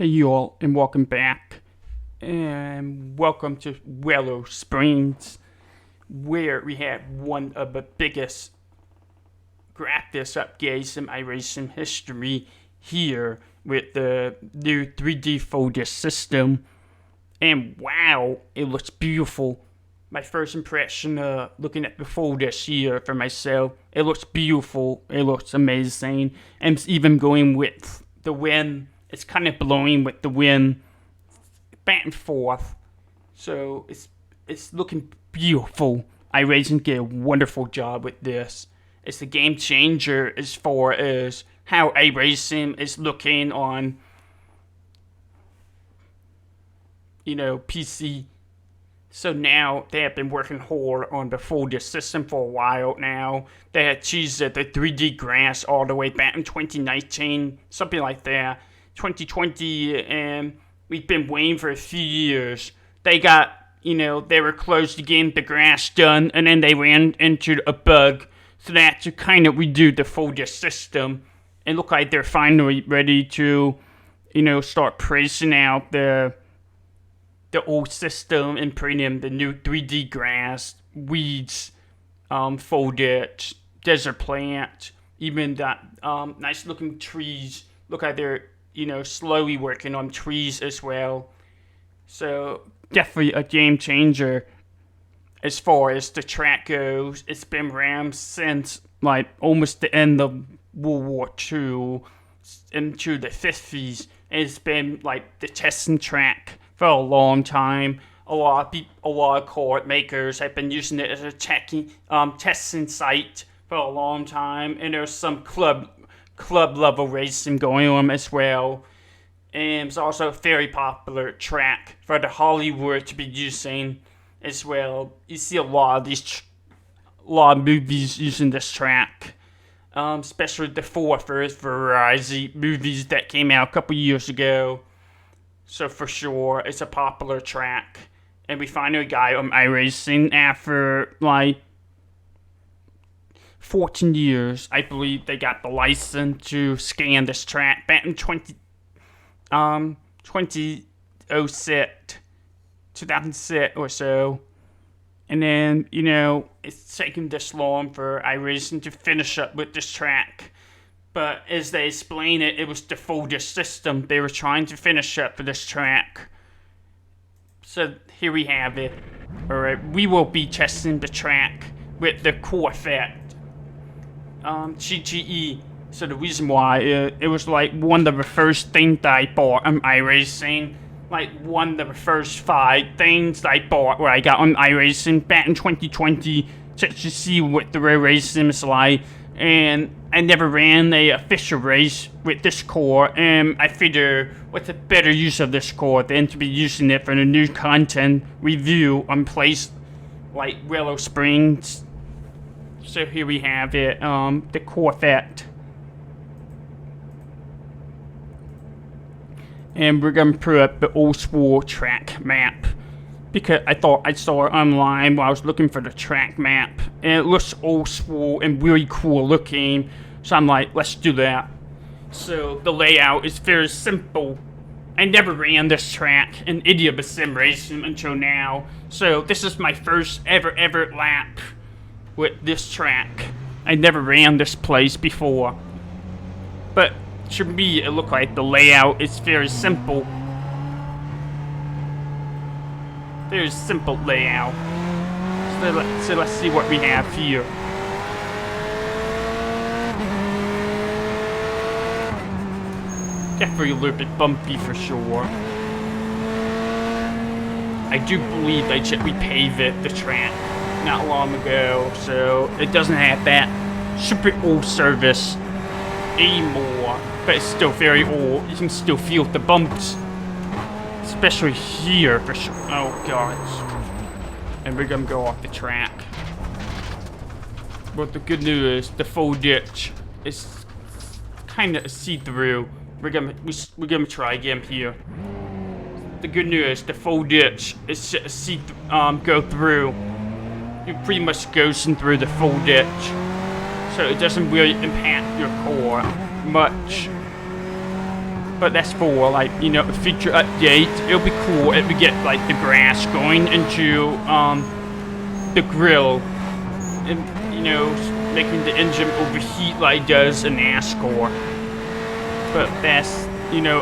Hey you all, and welcome back, and welcome to Willow Springs, where we have one of the biggest graphics updates in iRacing history here with the new 3D foliage system. And wow, it looks beautiful. My first impression looking at the foliage here for myself, it looks beautiful, it looks amazing, and it's even going with the wind. It's kind of blowing with the wind back and forth, so it's looking beautiful. iRacing did a wonderful job with this. It's a game changer as far as how iRacing is looking on, PC. So now they have been working hard on the foliage system for a while now. They had cheesed the 3D grass all the way back in 2019, something like that. 2020, and we've been waiting for a few years. They got, they were close to getting the grass done, and then they ran into a bug. So they had to kind of redo the foliage system. And look like they're finally ready to, start pricing out the old system and putting in the new 3D grass, weeds, foliage, desert plant, even that nice looking trees. Look like they're slowly working on trees as well. So definitely a game changer as far as the track goes. It's been around since like almost the end of World War II into the 50s. It's been like the testing track for a long time. A lot of car makers have been using it as a testing site for a long time, and there's some club level racing going on as well. And it's also a very popular track for the Hollywood to be using as well. You see a lot of movies using this track, especially the four first variety movies that came out a couple years ago. So for sure, it's a popular track. And we finally got on iRacing after like 14 years. I believe they got the license to scan this track back in 2006 or so. And then, it's taken this long for iRacing to finish up with this track. But as they explain it, it was the foliage system they were trying to finish up for this track. So here we have it. Alright, we will be testing the track with the Corvette GGE. So the reason why it was like one of the first things that I bought on iRacing. Like one of the first 5 things I bought where I got on iRacing back in 2020 just to see what the real racing is like. And I never ran a official race with this car, and I figure what's a better use of this car than to be using it for the new content review on place like Willow Springs. So here we have it, the Corvette. And we're gonna put up the old school track map, because I thought I saw it online while I was looking for the track map, and it looks old school and really cool looking, so I'm like, let's do that. So the layout is very simple. I never ran this track in any of the sim racing until now, so this is my first ever lap with this track. I never ran this place before, but to me it looked like the layout is very simple. Very simple layout. So let's see what we have here. Definitely a little bit bumpy for sure. I do believe they just repaved the track not long ago, so it doesn't have that super old service anymore, but it's still very old. You can still feel the bumps, especially here for sure. Oh gosh. And we're gonna go off the track. But the good news is the foliage is kind of see-through. We're gonna try again here. The good news, the foliage is go through. You pretty much ghosting through the foliage, so it doesn't really impact your core much. But that's for, like, you know, a feature update. It'll be cool if we get, like, the grass going into, the grill. And, you know, making the engine overheat like it does in NASCAR. But that's, you know,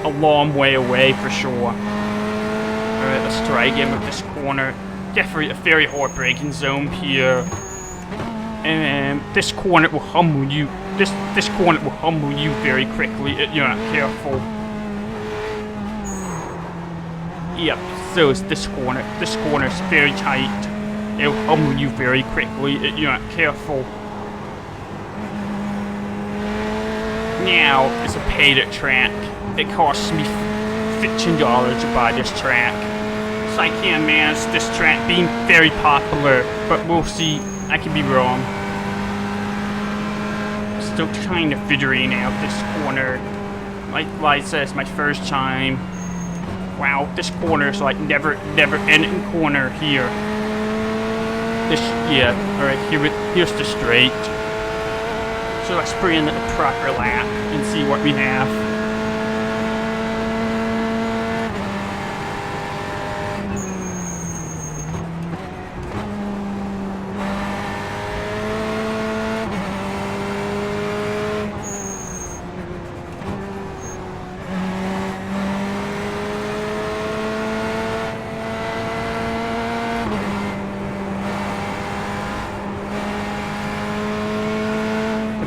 a long way away for sure. Alright, let's try again with this corner. Definitely a very hard braking zone here. And this corner will humble you. This corner will humble you very quickly if you're not careful. Yep, so is this corner. This corner is very tight. It'll humble you very quickly if you're not careful. Now it's a paid track. It costs me $15 to buy this track. So I can't manage this track being very popular, but we'll see. I could be wrong. Still trying to figuring out this corner. Like I said, it's my first time. Wow, this corner is like never ending corner here. This, yeah, alright, here's the straight. So let's bring in a proper lap and see what we have.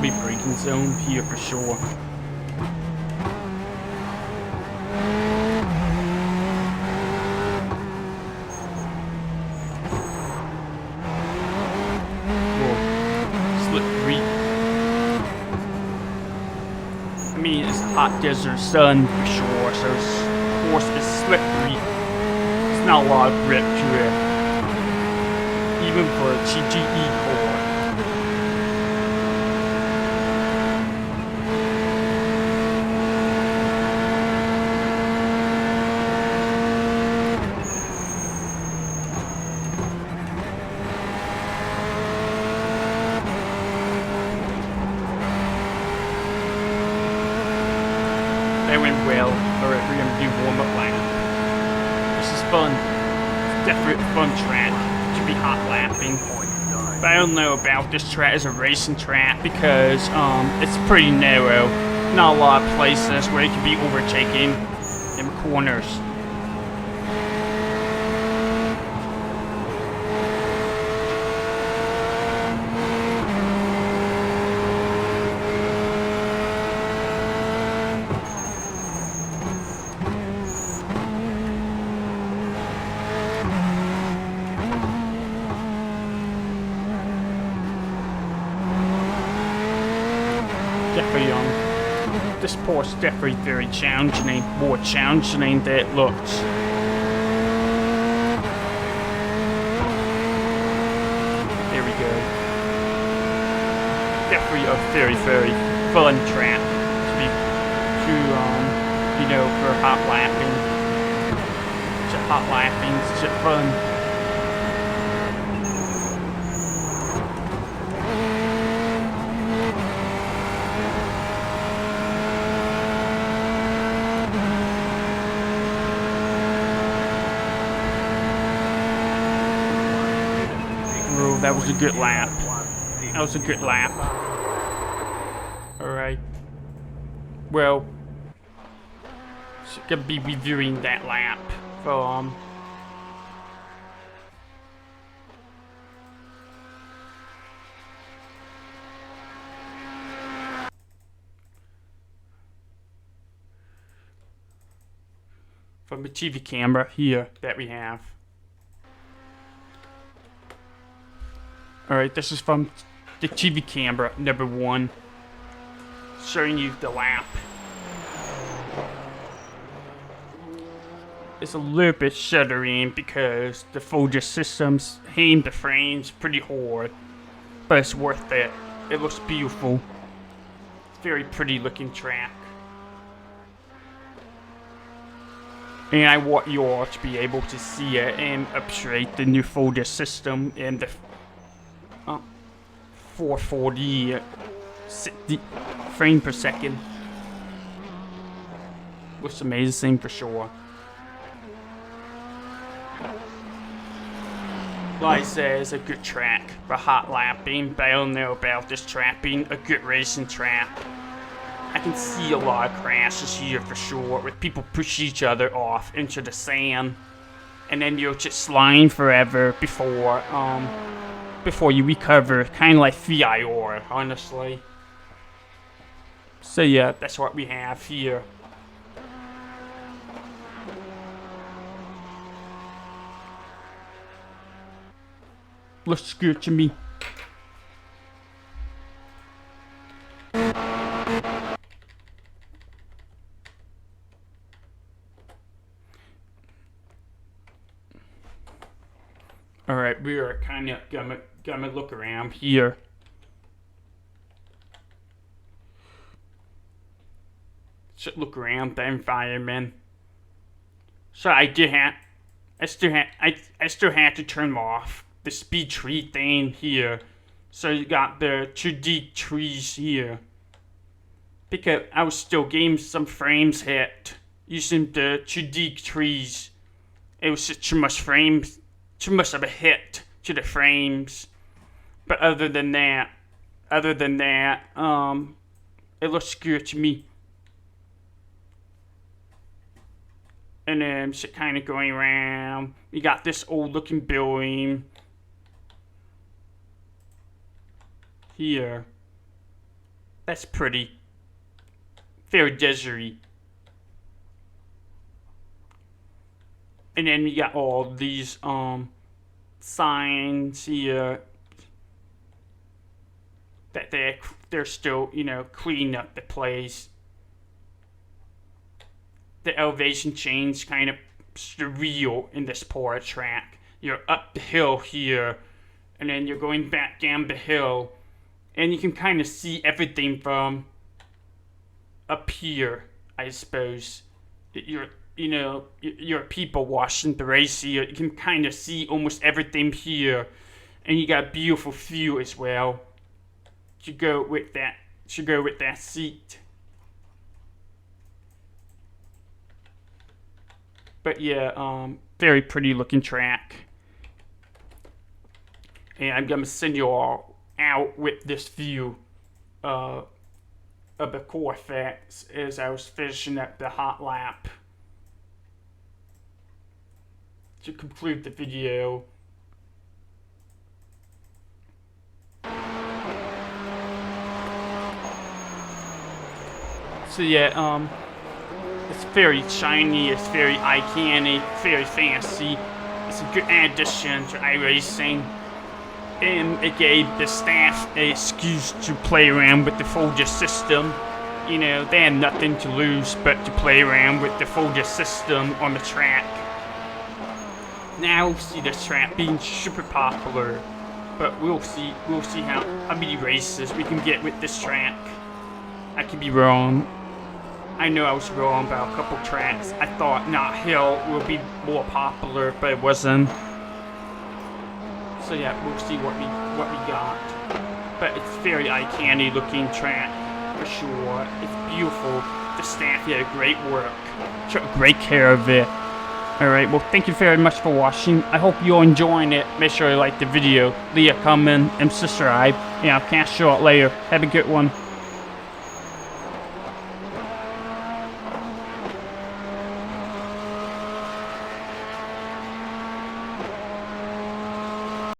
Be braking zone here for sure. Whoa. Slippery. I mean, it's hot desert sun for sure, so of course it's slippery. There's not a lot of grip to it, even for a TGE core. That went well. Alright, we're gonna do warm-up lap. This is fun. It's definitely a fun track to be hot lapping. But I don't know about this track as a racing track because it's pretty narrow. Not a lot of places where it can be overtaken in corners. Definitely, this port's definitely very challenging, more challenging than it looks. There we go. Definitely a very, very fun track to you know, for hot lapping. It's hot lapping, it's fun. That was a good lap. That was a good lap. Alright. Well, so gonna be reviewing that lap from the TV camera here that we have. Alright, this is from the TV camera, number 1, showing you the lap. It's a little bit shuddering because the foliage system's hitting the frames pretty hard, but it's worth it. It looks beautiful. It's a very pretty looking track. And I want you all to be able to see it and appreciate the new foliage system and the 440 60 frame per second. Looks amazing for sure. Like I said, it's a good track for hot lapping, but I don't know about this track being a good racing track. I can see a lot of crashes here for sure, with people push each other off into the sand, and then you'll just slide forever before you recover, kind of like VIR, honestly. So yeah, that's what we have here. Looks good to me. Alright, we are kind of gonna look around here. Should look around the environment. So I still had to turn off the speed tree thing here. So you got the 2D trees here. Because I was still getting some frames hit using the 2D trees. It was just too much of a hit to the frames. But other than that, it looks good to me. And then just kind of going around. We got this old looking building here. That's pretty. Very deserty. And then we got all these signs here that they're still, you know, cleaning up the place. The elevation change kind of surreal in this part of track. You're up the hill here, and then you're going back down the hill, and you can kind of see everything from up here, I suppose. You're people watching the race here. You can kind of see almost everything here, and you got a beautiful view as well. To go with that seat. But yeah, very pretty looking track. And I'm gonna send you all out with this view of the core effects as I was finishing up the hot lap to conclude the video. So yeah, it's very shiny, it's very eye-candy, very fancy. It's a good addition to iRacing. And it gave the staff an excuse to play around with the foliage system. You know, they had nothing to lose but to play around with the foliage system on the track. Now we'll see this track being super popular. But we'll see how many races we can get with this track. I could be wrong. I know I was wrong about a couple tracks. I thought Not Hill will be more popular, but it wasn't. So yeah, we'll see what we got. But it's very eye-candy looking track for sure. It's beautiful. The staff did great work. Took great care of it. Alright, well thank you very much for watching. I hope you're enjoying it. Make sure you like the video, leave a comment, and subscribe. And I'll catch you all later. Have a good one.